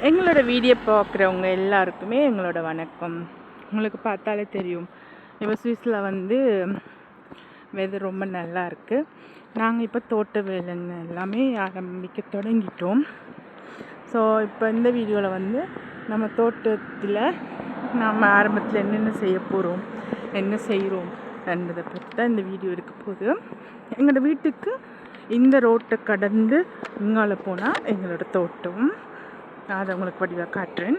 எங்களோட வீடியோ பார்க்குறவங்க எல்லாருக்குமே எங்களோட வணக்கம். உங்களுக்கு பார்த்தாலே தெரியும், இப்போ சுவிஸில் வெதர் ரொம்ப நல்லா இருக்குது. நாங்கள் இப்போ தோட்ட வேலைங்க எல்லாமே ஆரம்பிக்க தொடங்கிட்டோம். ஸோ இப்போ இந்த வீடியோவில் நம்ம தோட்டத்தில் நாம் ஆரம்பத்தில் என்னென்ன செய்ய போகிறோம், என்ன செய்கிறோம் என்பதை பற்றி தான் இந்த வீடியோ இருக்க போகுது. எங்களோட வீட்டுக்கு இந்த ரோட்டை கடந்து இங்கால போனால் எங்களோட தோட்டம். நான் அதை உங்களுக்கு வடிவாக காட்டுறேன்.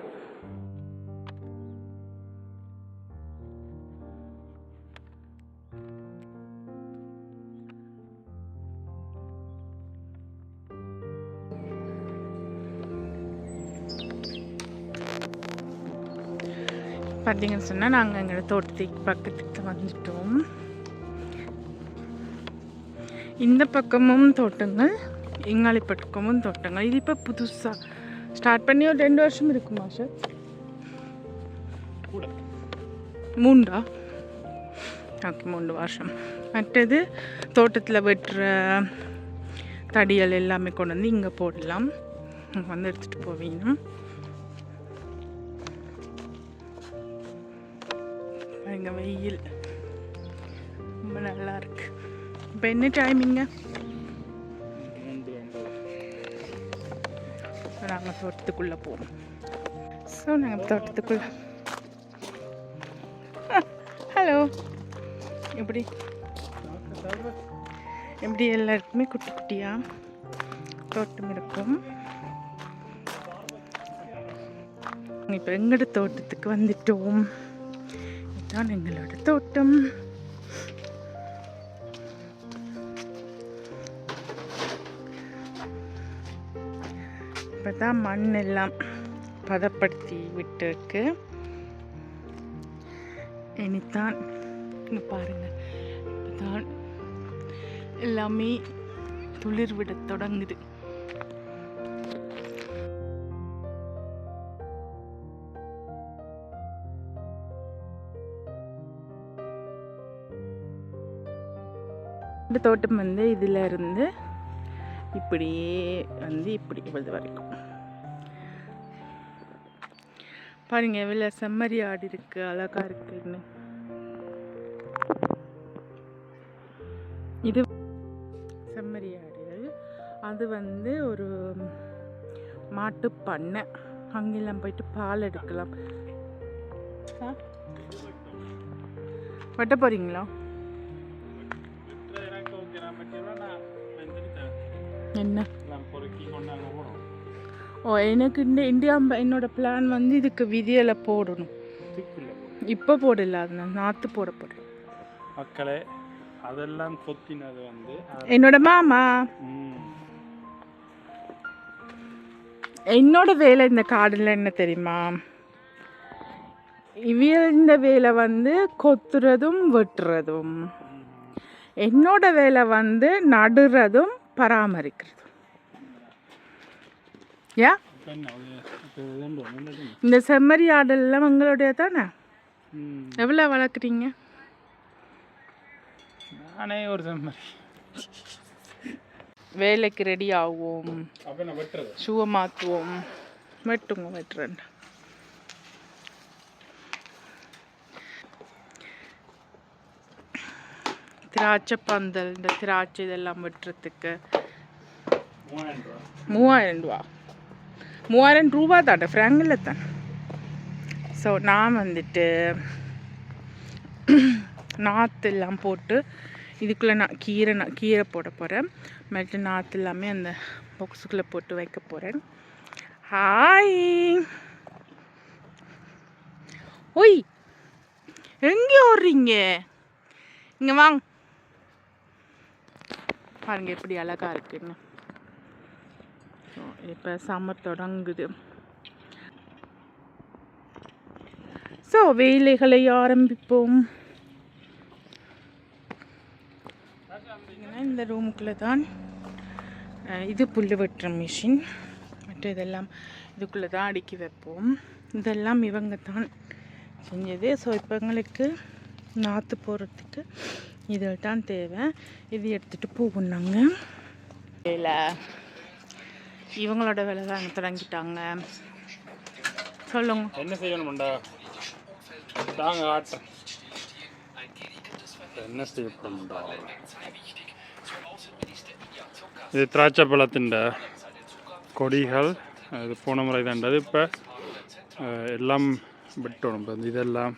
பார்த்தீங்கன்னு சொன்னால் நாங்கள் எங்களோட தோட்டத்துக்கு பக்கத்துக்கு வந்துட்டோம். இந்த பக்கமும் தோட்டங்கள், இங்காலி பக்கமும் தோட்டங்கள். இது இப்போ புதுசாக ஸ்டார்ட் பண்ணி ஒரு 2 வருஷம் இருக்குமா சார்? 3 ஓகே, 3 வருஷம். மற்றது தோட்டத்தில் வெட்டுற தடியல் எல்லாமே கொண்டு வந்து இங்கே போடலாம். எடுத்துகிட்டு போவீங்க. இங்கே வெயில் ரொம்ப நல்லா இருக்கு. இப்போ என்ன டைமிங்க? நாங்கள் தோட்டத்துக்குள்ளே போவோம். ஸோ நாங்கள் தோட்டத்துக்குள்ளே ஹலோ எப்படி எல்லாருக்குமே குட்டி குட்டியாக தோட்டம் இருக்கும். இப்போ எங்களோட தோட்டத்துக்கு வந்துட்டோம். இதுதான் எங்களோட தோட்டம். இப்போ தான் மண் எல்லாம் பதப்படுத்தி விட்டுருக்கு. இனித்தான் இங்கே பாருங்கள், இப்போதான் எல்லாமே துளிர் விட தொடங்குது. இந்த தோட்டம் இதில் இருந்து இப்படியே இப்படி இவ்வளவு வரைக்கும் பாருங்க, எவ்வளோ செம்மறி ஆடு இருக்கு, அழகா இருக்குன்னு. இது செம்மறி ஆடுகள். அது ஒரு மாட்டு பண்ணை. அங்கெல்லாம் போயிட்டு பால் எடுக்கலாம். வெட்ட போறீங்களா? என்ன? எனக்கு என்னோட பிளான் இதுக்கு விதியில போடணும். இப்போ போடல, அது நாற்று போட போறேன். மக்களே, அதெல்லாம் கொத்தினது என்னோட மாமா. என்னோட வேலை இந்த காடுல என்ன தெரியுமா? இந்த வேலை கொத்துறதும் வெட்டுறதும். என்னோட வேலை நடுறதும் பராமரிக்கிறதும். யா, இந்த செம்மறி ஆடெல்லாம் உங்களுடைய தானே? எவ்வளோ வளர்க்குறீங்க? நானே ஒரு செம்மறி. வேலைக்கு ரெடி ஆகுவோம், ஷூவை மாற்றுவோம். வெட்டுறேன். திராட்சை பந்தல், இந்த திராட்சை இதெல்லாம் வெட்டுறதுக்கு 3000 ரூபா. 3000 ரூபா தானே, ஃப்ராங்கில் தான். ஸோ நான் நாற்று எல்லாம் போட்டு இதுக்குள்ளே நான் கீரை போட போகிறேன். மற்ற நாற்று எல்லாமே அந்த பாக்ஸுக்குள்ளே போட்டு வைக்க போகிறேன். ஹாய், ஒய், எங்கே ஓடுறீங்க? இங்கே வாங்க பாருங்க, எப்படி அழகாக இருக்குன்னு. இப்போ சம்மர் தொடங்குது. ஸோ வேலைகளை ஆரம்பிப்போம். இந்த ரூமுக்குள்ளே தான் இது புல் வெட்டுற மிஷின். மற்ற இதெல்லாம் இதுக்குள்ளே தான் அடுக்கி வைப்போம். இதெல்லாம் இவங்க தான் செஞ்சது. ஸோ இப்போ எங்களுக்கு நாற்று போடுறதுக்கு இதில் தான் தேவை. இது எடுத்துகிட்டு போகணுங்க. வேலை இவங்களோட வேலை தான் தொடங்கிட்டாங்க. சொல்லுங்க. என்ன செய்யணும்டா தாங்க ஆட்டம் என்ன செய்யப்படும்டா இது திராட்சை பழத்தின் கொடிகள் அது போன முறை தாண்டது இப்போ எல்லாம் விட்டணும் இப்போ இதெல்லாம்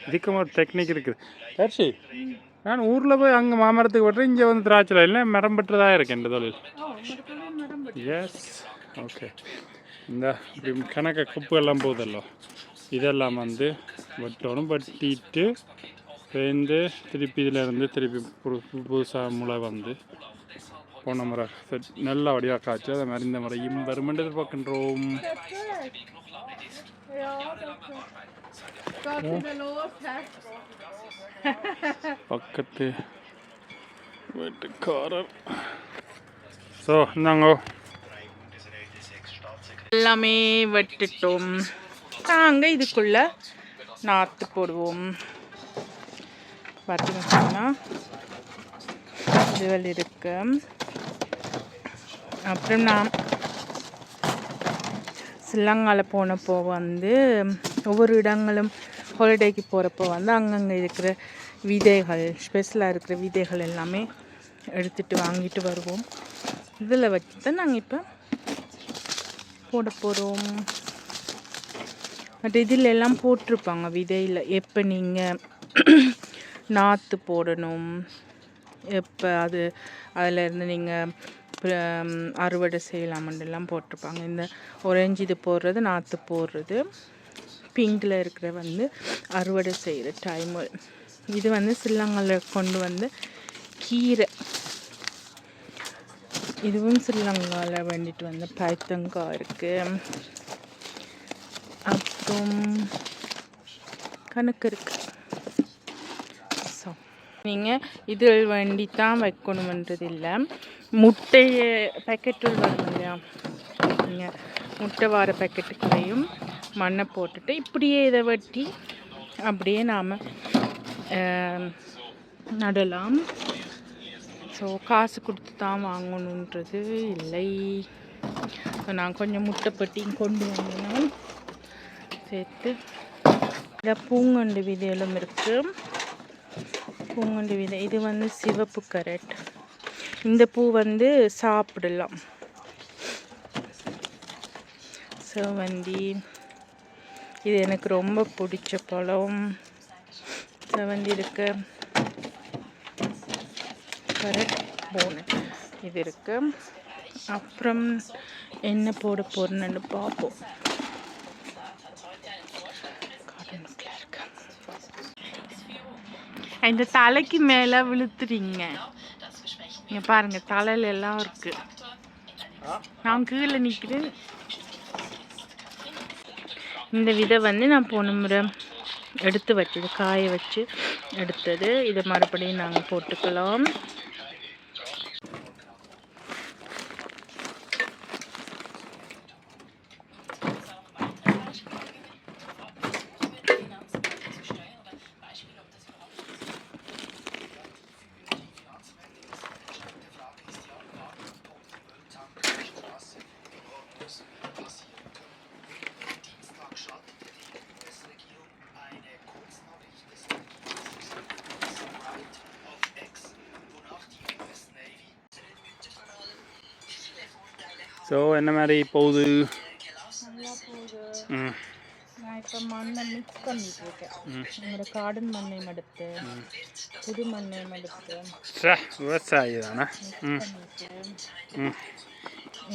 இதுக்கு ஒரு டெக்னிக் இருக்குது தர்ஷி நான் ஊரில் போய் அங்கே மாமரத்துக்கு வெட்டுறேன் இங்கே வந்து திராட்சை இல்லை மரம் பெற்றதாக இருக்கேன் இந்த தொழில் எஸ் ஓகே இந்த இப்படி கணக்க குப்பெல்லாம் போகுதல்லோ இதெல்லாம் வந்து வெட்டணும் வெட்டிட்டு சேர்ந்து திருப்பி இதிலேருந்து திருப்பி புதுசாக முளை வந்து போன முறை நல்லா வடிவாக காய்ச்சி அதை மாதிரி இந்த முறையும் வருமென்று எதிர்பார்க்கின்றோம். பக்கத்து வீட்டுக்காரர் ஸோ இந்தாங்க எல்லாமே வெட்டுட்டோம். நாங்கள் இதுக்குள்ள நாற்று போடுவோம். பார்த்தீங்கன்னா இதுவல் இருக்கு. அப்புறம் நான் ஸ்ரீலங்காவில் போனப்போ வந்து ஒவ்வொரு இடங்களும் ஹாலிடேக்கு போகிறப்போ வந்து அங்கங்கே இருக்கிற விதைகள் ஸ்பெஷலாக இருக்கிற விதைகள் எல்லாமே எடுத்துகிட்டு வாங்கிட்டு வருவோம். இதில் வச்சு தான் நாங்கள் இப்போ போட போகிறோம். பட் இதில் எல்லாம் போட்டிருப்பாங்க விதையில் எப்போ நீங்கள் நாற்று போடணும், எப்போ அதிலேருந்து நீங்கள் அறுவடை செய்யலாமெல்லாம் போட்டிருப்பாங்க. இந்த ஒரேஞ்சி இது போடுறது நாற்று போடுறது, பிங்கில் இருக்கிற வந்து அறுவடை செய்கிற டைமு. இது வந்து ஸ்ரீலங்காவில் கொண்டு வந்து கீரை, இதுவும் ஸ்ரீலங்காவில் வேண்டிட்டு வந்து பைத்தங்காய் இருக்குது. அப்புறம் கணக்கு இருக்குது. ஸோ நீங்கள் இதில் வேண்டி தான் வைக்கணுன்றது இல்லை. முட்டையை பேக்கெட்டில் வரும் இல்லையா, நீங்கள் முட்டை வார பேக்கெட்டுக்குள்ளேயும் மண்ணை போட்டுட்டு இப்படியே இதை வெட்டி அப்படியே நாம் நடலாம். ஸோ காசு கொடுத்து தான் வாங்கணுன்றது இல்லை. நான் கொஞ்சம் முட்டைப்பட்டியும் கொண்டு வந்தேன் சேர்த்து. இந்த பூங்கண்டு விதைகளும் இருக்குது. பூங்கண்டு விதை இது வந்து சிவப்பு கரட். இந்த பூ வந்து சாப்பிடலாம். செவந்தி இது எனக்கு ரொம்ப பிடிச்ச பழம். செவந்தி இருக்கு. கரட் போனட் இது இருக்கு. அப்புறம் என்ன போட போறேன்னு பார்ப்போம். இந்த தலைக்கு மேலே விழுத்துறீங்க. இங்கே பாருங்க தலையில எல்லாம் இருக்கு. நான் கீழே நிற்கிறேன். இந்த விதை வந்து நான் போன முறை எடுத்து வச்சது, காய வச்சு எடுத்தது. இதை மறுபடியும் நாங்கள் போட்டுக்கலாம். ஸோ என்ன மாதிரி போகுது? நல்லா போகுது. நான் இப்போ மண்ணை மிக்ஸ் பண்ணிட்டு இருக்கேன். என்னோட கார்டன் மண்ணையும் எடுத்து புது மண்ணையும் எடுத்து விவசாயி தானே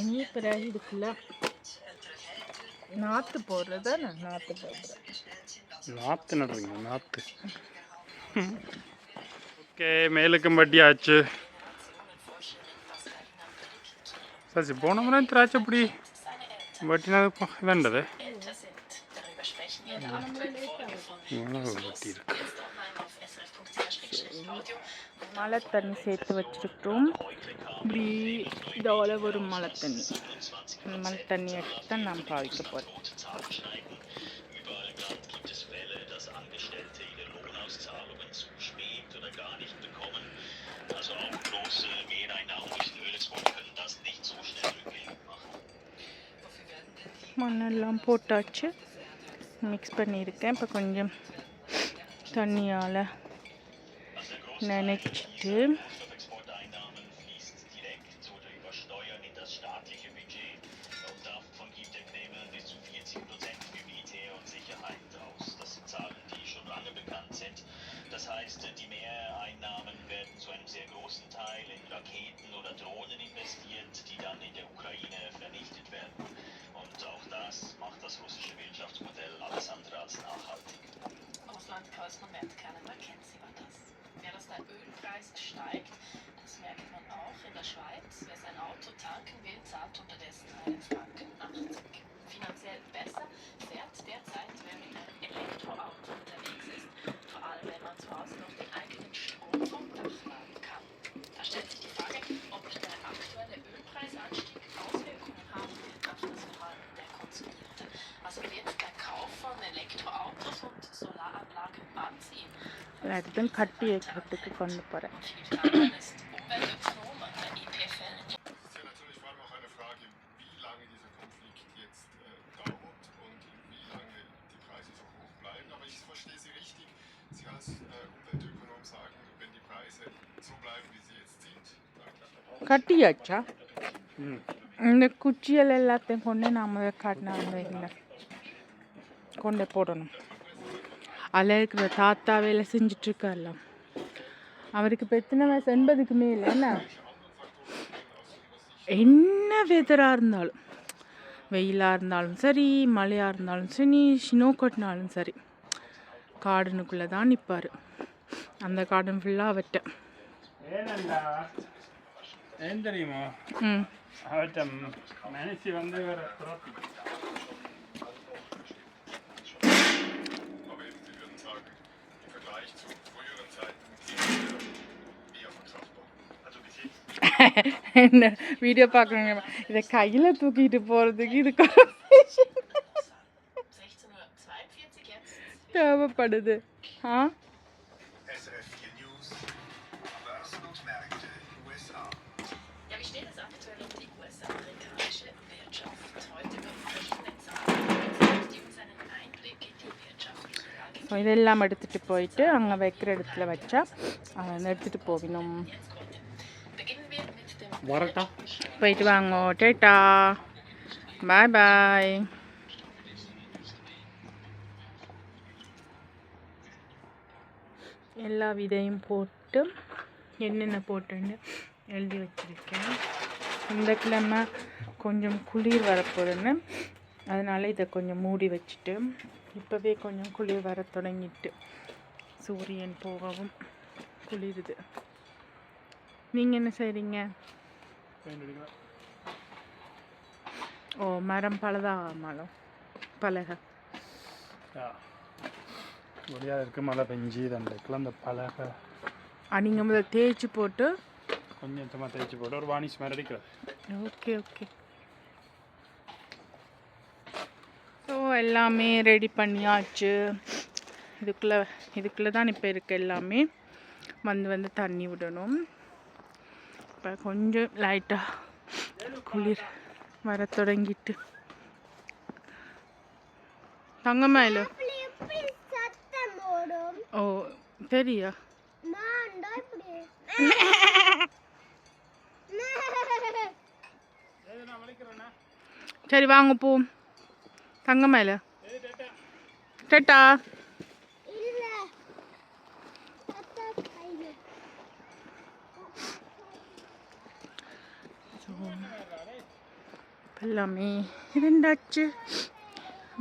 இனி பிறகு இதுக்குள்ள நாற்று போடுறதா நான் நாற்று போடுறேன். நாற்று நடுறீங்க? நாற்று ஓகே. மேலுக்கும் பட்டி ஆச்சு. சரி, போன முறை திராட்சை பிடி வட்டினது இதாண்டது வட்டி இருக்கு. மழை தண்ணி சேர்த்து வச்சுருக்கோம். இப்படி இதோட ஒரு மழை தண்ணி, அந்த மழை தண்ணி எடுத்து தான் நான் பாவிக்க போகிறேன். மண்ணெல்லாம் போட்டாச்சு. மிக்ஸ் பண்ணியிருக்கேன். இப்போ கொஞ்சம் தண்ணியால் நினைச்சிட்டு Das heißt, die Mehreinnahmen werden zu einem sehr großen Teil in Raketen oder Drohnen investiert, die dann in der Ukraine vernichtet werden. Und auch das macht das russische Wirtschaftsmodell alles andere als nachhaltig. Russland größten Wertkernen, man kennt sie war das. Ja, dass der Ölpreis steigt, das merkt man auch in der Schweiz. Wer sein Auto tanken will, zahlt unterdessen einen Franken 80. Finanziell besser fährt derzeit, wer mit einem Elektroauto unterwegs ist. Vor allem, wenn man zu Hause noch den eigenen Strom vom Dach laden kann. Da stellt sich die Frage, ob der aktuelle Ölpreisanstieg Auswirkungen haben wird auf das Verhalten der Konsumierenden. Also wird der Kauf von Elektroautos und Solaranlagen anziehen. எல்லாத்தையும் கட்டி வைக்கிறதுக்கு கொண்டு போகிறேன். Philipp Hamann ist Umweltökonom an der EPFL. Das ist ja natürlich vor allem auch eine Frage, wie lange dieser Konflikt jetzt dauert und wie lange die Preise so hoch bleiben. Aber ich verstehe Sie richtig. Sie als Umweltökonom sagen, wenn die Preise so bleiben, wie sie jetzt sind, dann கட்டியாச்சா? இந்த குச்சியல் எல்லாத்தையும் கொண்டு நாம் காட்டினா அந்த இதில் கொண்டு போடணும். அதில் இருக்கிற தாத்தா வேலை செஞ்சிட்ருக்கார்ல, அவருக்கு இப்போ எத்தனை வயசு? 80க்கு மேலே. என்ன வெதராக இருந்தாலும், வெயிலாக இருந்தாலும் சரி, மழையாக இருந்தாலும் சரி, ஸ்னோ கொட்டினாலும் சரி, கார்டனுக்குள்ளே தான் நிற்பார். அந்த கார்டன் ஃபுல்லாக அவட்ட. ஏனண்டா ஏன் தெரியுமா? அவட்ட மனுஷி வந்து வேற துரத்தி. aber eben, Sie würden sagen, im Vergleich zu früheren Zeiten eher verkraftbar. Also bis jetzt என்ன வீடியோ பார்க்குறவங்க இதை கையில் தூக்கிட்டு போகிறதுக்கு இதுக்கு 16:42 jetzt. தேவைப்படுது. SRF 4 News, Börsen und Märkte, USA. Ja, wie steht es aktuell um die US-amerikanische Wirtschaft? Heute überprüfende Zahlen, die uns einen Einblick in die wirtschaftliche Lage so இதெல்லாம் எடுத்துகிட்டு போயிட்டு அங்கே வைக்கிற இடத்துல வச்சா அதை வந்து எடுத்துகிட்டு போகணும். jetzt kommt. Beginnen wir mit dem வரட்டா? போயிட்டு வாங்கோ. டேட்டா, பாய் பாய். எல்லா விதையும் போட்டு என்னென்ன போட்டுன்னு எழுதி வச்சுருக்கேன். இந்த கிழமை கொஞ்சம் குளிர் வரப்போகுதுன்னு அதனால் இதை கொஞ்சம் மூடி வச்சுட்டு, இப்போவே கொஞ்சம் குளிர் வர தொடங்கிட்டு, சூரியன் போகவும் குளிருது. நீங்கள் என்ன செய்கிறீங்க? ஓ, மரம் பலதாகமாலும் பலகை. முடியாது இருக்கு, மழை பெஞ்சி தண்டுக்குள்ள அந்த பலகை நீங்கள் முதல்ல தேய்ச்சி போட்டு கொஞ்சமாக தேய்ச்சி போட்டு ஒரு வானிஷ் மாதிரி அடிக்கிறது. Okay okay. ஸோ எல்லாமே ரெடி பண்ணியாச்சு. இதுக்குள்ளே தான் இப்போ இருக்க எல்லாமே வந்து தண்ணி விடணும். இப்போ கொஞ்சம் லைட்டாக குளிர் வர தொடங்கிட்டு. தங்கமயில ஓ தெரியா? சரி வாங்க போ. தங்கமயில டேட்டா. எல்லாமே இருந்தாச்சு.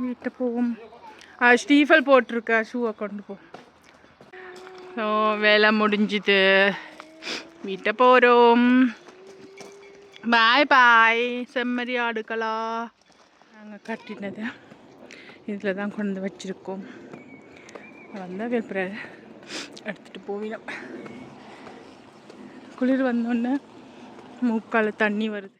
வீட்டை போவோம். ஸ்டீஃபல் போட்டிருக்கா, ஷூவை கொண்டு போ. ஸோ வேலை முடிஞ்சுது, வீட்டை போகிறோம். பாய் பாய். செம்மறி ஆடுகளா நாங்கள் கட்டினது இதில் தான் கொண்டு வச்சுருக்கோம். வந்தால் வெப்பரை எடுத்துகிட்டு போவினோம். குளிர் வந்தோடனே மூக்கால் தண்ணி வருது.